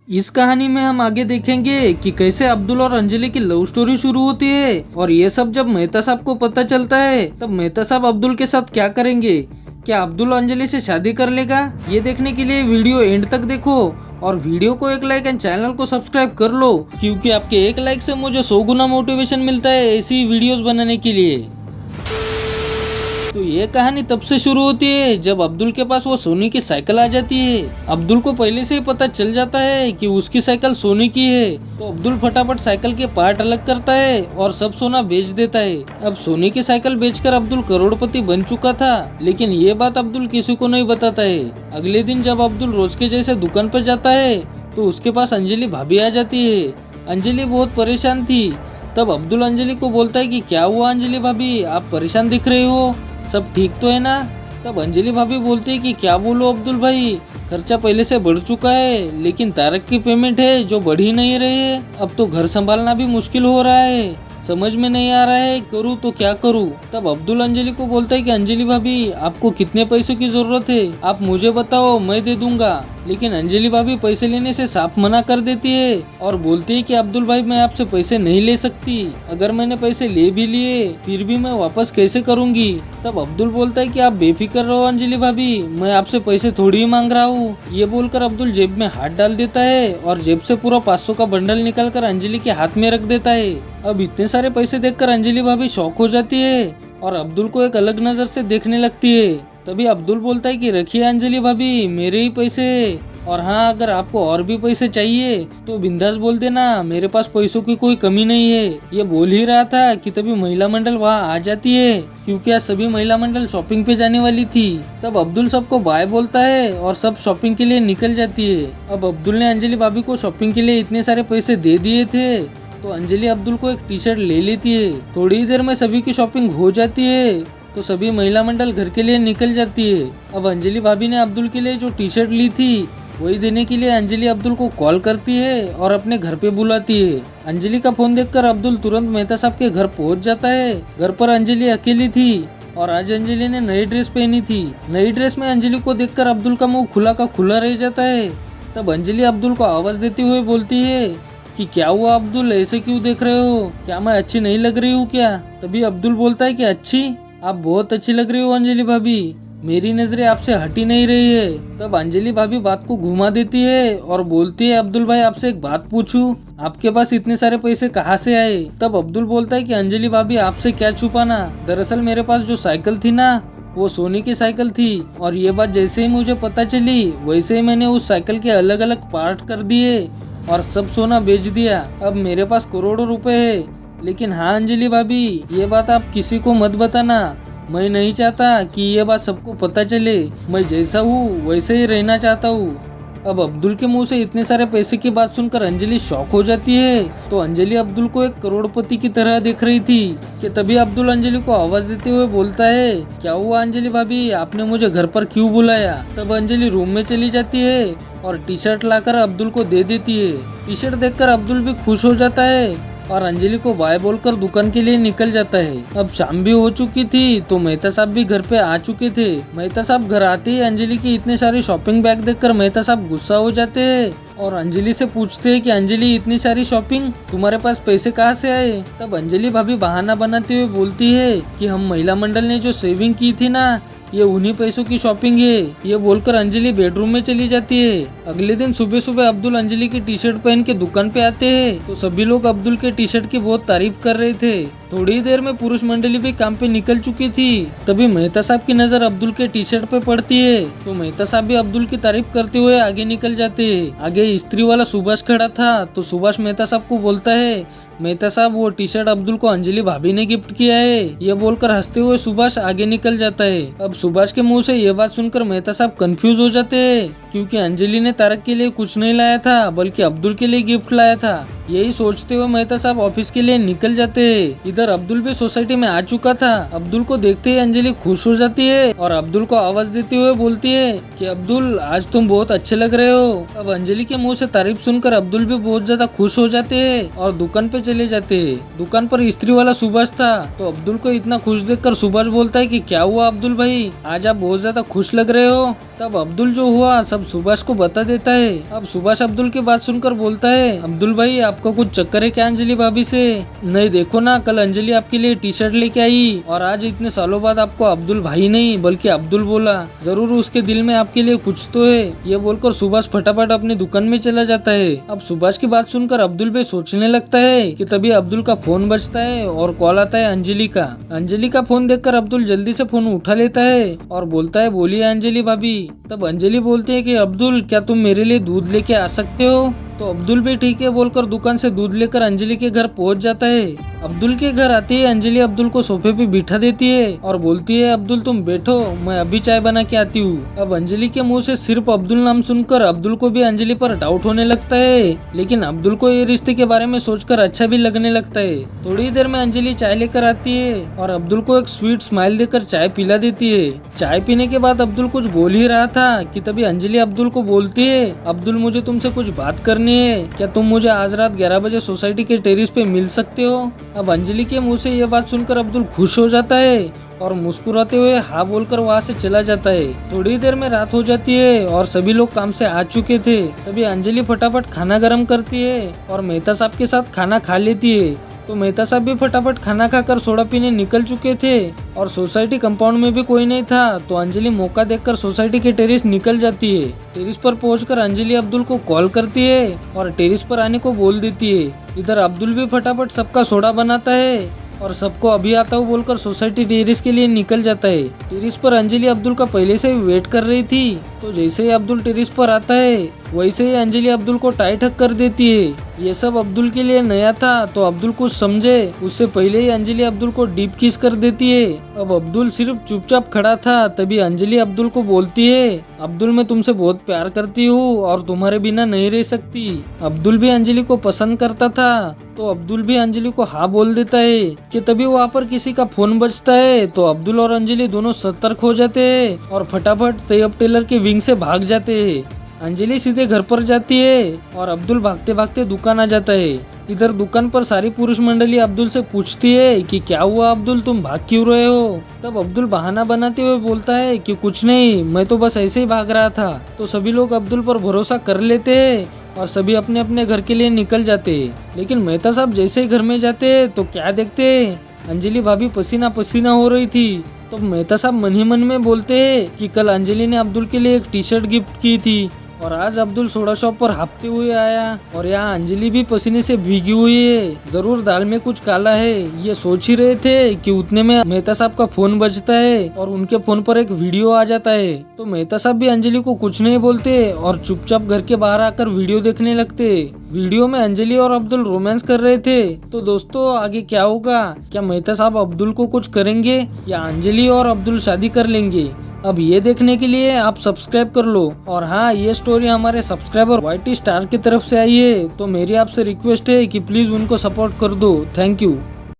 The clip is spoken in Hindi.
इस कहानी में हम आगे देखेंगे कि कैसे अब्दुल और अंजलि की लव स्टोरी शुरू होती है और ये सब जब मेहता साहब को पता चलता है तब मेहता साहब अब्दुल के साथ क्या करेंगे। क्या अब्दुल अंजलि से शादी कर लेगा? ये देखने के लिए वीडियो एंड तक देखो और वीडियो को एक लाइक एंड चैनल को सब्सक्राइब कर लो, क्योंकि आपके एक लाइक से मुझे 100 गुना मोटिवेशन मिलता है ऐसी वीडियोस बनाने के लिए। तो ये कहानी तब से शुरू होती है जब अब्दुल के पास वो सोनी की साइकिल आ जाती है। अब्दुल को पहले से ही पता चल जाता है कि उसकी साइकिल सोनी की है, तो अब्दुल फटाफट साइकिल के पार्ट अलग करता है और सब सोना बेच देता है। अब सोनी की साइकिल बेचकर अब्दुल करोड़पति बन चुका था, लेकिन ये बात अब्दुल किसी को नहीं बताता है। अगले दिन जब अब्दुल रोज के जैसे दुकान पर जाता है तो उसके पास अंजलि भाभी आ जाती है। अंजलि बहुत परेशान थी। तब अब्दुल अंजलि को बोलता है कि क्या हुआ अंजलि भाभी, आप परेशान दिख रहे हो, सब ठीक तो है ना? तब अंजलि भाभी बोलती है कि क्या बोलो अब्दुल भाई, खर्चा पहले से बढ़ चुका है, लेकिन तारक की पेमेंट है जो बढ़ ही नहीं रही है। अब तो घर संभालना भी मुश्किल हो रहा है, समझ में नहीं आ रहा है करूँ तो क्या करूँ। तब अब्दुल अंजलि को बोलता है कि अंजलि भाभी आपको कितने पैसों की जरूरत है, आप मुझे बताओ मैं दे दूंगा। लेकिन अंजलि भाभी पैसे लेने से साफ मना कर देती है और बोलती है कि अब्दुल भाई मैं आपसे पैसे नहीं ले सकती, अगर मैंने पैसे ले भी लिए फिर भी मैं वापस कैसे करूंगी। तब अब्दुल बोलता है कि आप बेफिक्र रहो अंजलि भाभी, मैं आपसे पैसे थोड़ी ही मांग रहा हूँ। ये बोलकर अब्दुल जेब में हाथ डाल देता है और जेब से पूरा 500 का बंडल निकाल कर अंजलि के हाथ में रख देता है। अब इतने सारे पैसे देखकर अंजलि भाभी शॉक हो जाती है और अब्दुल को एक अलग नजर से देखने लगती है। तभी अब्दुल बोलता है कि रखिए अंजलि भाभी मेरे ही पैसे, और हाँ अगर आपको और भी पैसे चाहिए तो बिंदास बोल देना, मेरे पास पैसों की कोई कमी नहीं है। ये बोल ही रहा था कि तभी महिला मंडल वहाँ आ जाती है, क्योंकि आज सभी महिला मंडल शॉपिंग पे जाने वाली थी। तब अब्दुल सबको बाय बोलता है और सब शॉपिंग के लिए निकल जाती है। अब अब्दुल ने अंजलि भाभी को शॉपिंग के लिए इतने सारे पैसे दे दिए थे, तो अंजलि अब्दुल को एक टी शर्ट ले लेती है। थोड़ी ही देर में सभी की शॉपिंग हो जाती है, तो सभी महिला मंडल घर के लिए निकल जाती है। अब अंजलि भाभी ने अब्दुल के लिए जो टी शर्ट ली थी वही देने के लिए अंजलि अब्दुल को कॉल करती है और अपने घर पे बुलाती है। अंजलि का फोन देखकर अब्दुल तुरंत मेहता साहब के घर पहुंच जाता है। घर पर अंजलि अकेली थी और आज अंजलि ने नई ड्रेस पहनी थी। नई ड्रेस में अंजलि को देखकर अब्दुल का मुंह खुला का खुला रह जाता है। तब अंजलि अब्दुल को आवाज देते हुए बोलती है कि क्या हुआ अब्दुल, ऐसे क्यों देख रहे हो, क्या मैं अच्छी नहीं लग रही हूँ क्या? तभी अब्दुल बोलता है कि अच्छी, आप बहुत अच्छी लग रही हो अंजलि भाभी, मेरी नजरें आपसे हटी नहीं रही है। तब अंजलि भाभी बात को घुमा देती है और बोलती है अब्दुल भाई आपसे एक बात पूछूं, आपके पास इतने सारे पैसे कहाँ से आए? तब अब्दुल बोलता है कि अंजलि भाभी आपसे क्या छुपाना, दरअसल मेरे पास जो साइकिल थी ना वो सोनी की साइकिल थी, और ये बात जैसे ही मुझे पता चली वैसे ही मैंने उस साइकिल के अलग अलग पार्ट कर दिए और सब सोना बेच दिया। अब मेरे पास करोड़ों रुपए है। लेकिन हाँ अंजलि भाभी ये बात आप किसी को मत बताना, मैं नहीं चाहता कि ये बात सबको पता चले, मैं जैसा हूँ वैसे ही रहना चाहता हूँ। अब अब्दुल के मुंह से इतने सारे पैसे की बात सुनकर अंजलि शॉक हो जाती है। तो अंजलि अब्दुल को एक करोड़पति की तरह देख रही थी कि तभी अब्दुल अंजलि को आवाज देते हुए बोलता है क्या हुआ अंजलि भाभी, आपने मुझे घर पर क्यों बुलाया? तब अंजलि रूम में चली जाती है और टी शर्ट लाकर अब्दुल को दे देती है। टी शर्ट देखकर अब्दुल भी खुश हो जाता है और अंजलि को बाय बोलकर दुकान के लिए निकल जाता है। अब शाम भी हो चुकी थी तो मेहता साहब भी घर पे आ चुके थे। मेहता साहब घर आते ही अंजलि की इतने सारे शॉपिंग बैग देखकर मेहता साहब गुस्सा हो जाते हैं और अंजलि से पूछते हैं कि अंजलि इतनी सारी शॉपिंग, तुम्हारे पास पैसे कहाँ से आए? तब अंजलि भाभी बहाना बनाते हुए बोलती है कि हम महिला मंडल ने जो सेविंग की थी ना ये उन्हीं पैसों की शॉपिंग है। ये बोलकर अंजलि बेडरूम में चली जाती है। अगले दिन सुबह सुबह अब्दुल अंजलि की टी शर्ट पहन के दुकान पे आते हैं तो सभी लोग अब्दुल के टी शर्ट की बहुत तारीफ कर रहे थे। थोड़ी देर में पुरुष मंडली भी काम पे निकल चुकी थी। तभी मेहता साहब की नजर अब्दुल के टी शर्ट पे पड़ती है, तो मेहता साहब भी अब्दुल की तारीफ करते हुए आगे निकल जाते हैं। आगे स्त्री वाला सुभाष खड़ा था, तो सुभाष मेहता साहब को बोलता है मेहता साहब वो टी शर्ट अब्दुल को अंजलि भाभी ने गिफ्ट किया है। ये बोलकर हंसते हुए सुभाष आगे निकल जाता है। अब सुभाष के मुंह से ये बात सुनकर मेहता साहब कंफ्यूज हो जाते हैं, क्योंकि अंजलि ने तारक के लिए कुछ नहीं लाया था बल्कि अब्दुल के लिए गिफ्ट लाया था। यही सोचते हुए मेहता साहब ऑफिस के लिए निकल जाते हैं। इधर इधर अब्दुल भी सोसाइटी में आ चुका था। अब्दुल को देखते ही अंजलि खुश हो जाती है और अब्दुल को आवाज देते हुए बोलती है कि अब्दुल आज तुम बहुत अच्छे लग रहे हो। अब अंजलि के मुंह से तारीफ सुनकर अब्दुल भी बहुत ज्यादा खुश हो जाते हैं और दुकान पे चले जाते हैं। दुकान पर इस्त्री वाला सुभाष था, तो अब्दुल को इतना खुश देखकर सुभाष बोलता है कि क्या हुआ अब्दुल भाई, आज आप बहुत ज्यादा खुश लग रहे हो। तब अब्दुल जो हुआ सब सुभाष को बता देता है। अब सुभाष अब्दुल की बात सुनकर बोलता है, अब्दुल भाई आपको कुछ चक्कर है क्या अंजलि भाभी से? नहीं देखो ना, कल अंजलि आपके लिए टी शर्ट लेके आई और आज इतने सालों बाद आपको अब्दुल भाई नहीं बल्कि अब्दुल बोला, जरूर उसके दिल में आपके लिए कुछ तो है। ये बोलकर सुभाष फटाफट अपनी दुकान में चला जाता है। अब सुभाष की बात सुनकर अब्दुल भी सोचने लगता है कि तभी अब्दुल का फोन बजता है और कॉल आता है अंजलि का। अंजलि का फोन देखकर अब्दुल जल्दी से फोन उठा लेता है और बोलता है, बोलिए अंजलि भाभी। तब अंजलि बोलती है कि अब्दुल क्या तुम मेरे लिए दूध लेके आ सकते हो? तो अब्दुल भी ठीक है बोलकर दुकान से दूध लेकर अंजलि के घर पहुंच जाता है। अब्दुल के घर आते ही अंजलि अब्दुल को सोफे पे बिठा देती है और बोलती है, अब्दुल तुम बैठो, मैं अभी चाय बना के आती हूँ। अब अंजलि के मुंह से सिर्फ अब्दुल नाम सुनकर अब्दुल को भी अंजलि पर डाउट होने लगता है, लेकिन अब्दुल को ये रिश्ते के बारे में सोचकर अच्छा भी लगने लगता है। थोड़ी देर में अंजलि चाय लेकर आती है और अब्दुल को एक स्वीट स्माइल देकर चाय पिला देती है। चाय पीने के बाद अब्दुल कुछ बोल ही रहा था कि तभी अंजलि अब्दुल को बोलती है, अब्दुल मुझे तुमसे कुछ बात करनी है, क्या तुम मुझे आज रात 11 बजे सोसाइटी के टेरिस पे मिल सकते हो? अब अंजलि के मुंह से ये बात सुनकर अब्दुल खुश हो जाता है और मुस्कुराते हुए हाँ बोलकर वहाँ से चला जाता है। थोड़ी देर में रात हो जाती है और सभी लोग काम से आ चुके थे। तभी अंजलि फटाफट खाना गर्म करती है और मेहता साहब के साथ खाना खा लेती है। तो मेहता साहब भी फटाफट खाना खाकर सोडा पीने निकल चुके थे और सोसाइटी कंपाउंड में भी कोई नहीं था। तो अंजलि मौका देखकर सोसाइटी के टेरिस निकल जाती है। टेरिस पर पहुंचकर अंजलि अब्दुल को कॉल करती है और टेरिस पर आने को बोल देती है। इधर अब्दुल भी फटाफट सबका सोडा बनाता है और सबको अभी आता हूँ बोलकर सोसाइटी टेरिस के लिए निकल जाता है। टेरिस पर अंजलि अब्दुल का पहले से ही वेट कर रही थी। तो जैसे ही अब्दुल टेरिस पर आता है वैसे ही अंजलि अब्दुल को टाइट हक कर देती है। ये सब अब्दुल के लिए नया था, तो अब्दुल कुछ समझे उससे पहले ही अंजलि अब्दुल को डीप किस कर देती है। अब अब्दुल सिर्फ चुपचाप खड़ा था, तभी अंजलि अब्दुल को बोलती है, अब्दुल मैं तुमसे बहुत प्यार करती हूँ और तुम्हारे बिना नहीं रह सकती। अब्दुल भी अंजलि को पसंद करता था, तो अब्दुल भी अंजलि को हाँ बोल देता है कि तभी वहाँ पर किसी का फोन बजता है। तो अब्दुल और अंजलि दोनों सतर्क हो जाते हैं और फटाफट तैयब टेलर के विंग से भाग जाते हैं। अंजलि सीधे घर पर जाती है और अब्दुल भागते भागते दुकान आ जाता है। इधर दुकान पर सारी पुरुष मंडली अब्दुल से पूछती है कि क्या हुआ अब्दुल, तुम भाग क्यों रहे हो? तब अब्दुल बहाना बनाते हुए बोलता है कि कुछ नहीं, मैं तो बस ऐसे ही भाग रहा था। तो सभी लोग अब्दुल पर भरोसा कर लेते हैं और सभी अपने अपने घर के लिए निकल जाते हैं। लेकिन मेहता साहब जैसे ही घर में जाते तो क्या देखते, अंजलि भाभी पसीना पसीना हो रही थी। तो मेहता साहब मन ही मन में बोलते हैं कि कल अंजलि ने अब्दुल के लिए एक टी शर्ट गिफ्ट की थी और आज अब्दुल सोडा शॉप पर हांफते हुए आया और यहाँ अंजलि भी पसीने से भीगी हुई है, जरूर दाल में कुछ काला है। ये सोच ही रहे थे कि उतने में मेहता साहब का फोन बजता है और उनके फोन पर एक वीडियो आ जाता है। तो मेहता साहब भी अंजलि को कुछ नहीं बोलते और चुपचाप घर के बाहर आकर वीडियो देखने लगते। वीडियो में अंजलि और अब्दुल रोमांस कर रहे थे। तो दोस्तों आगे क्या होगा? क्या मेहता साहब अब्दुल को कुछ करेंगे या अंजलि और अब्दुल शादी कर लेंगे? अब ये देखने के लिए आप सब्सक्राइब कर लो। और हाँ, ये स्टोरी हमारे सब्सक्राइबर YT स्टार की तरफ से आई है, तो मेरी आपसे रिक्वेस्ट है कि प्लीज उनको सपोर्ट कर दो। Thank you.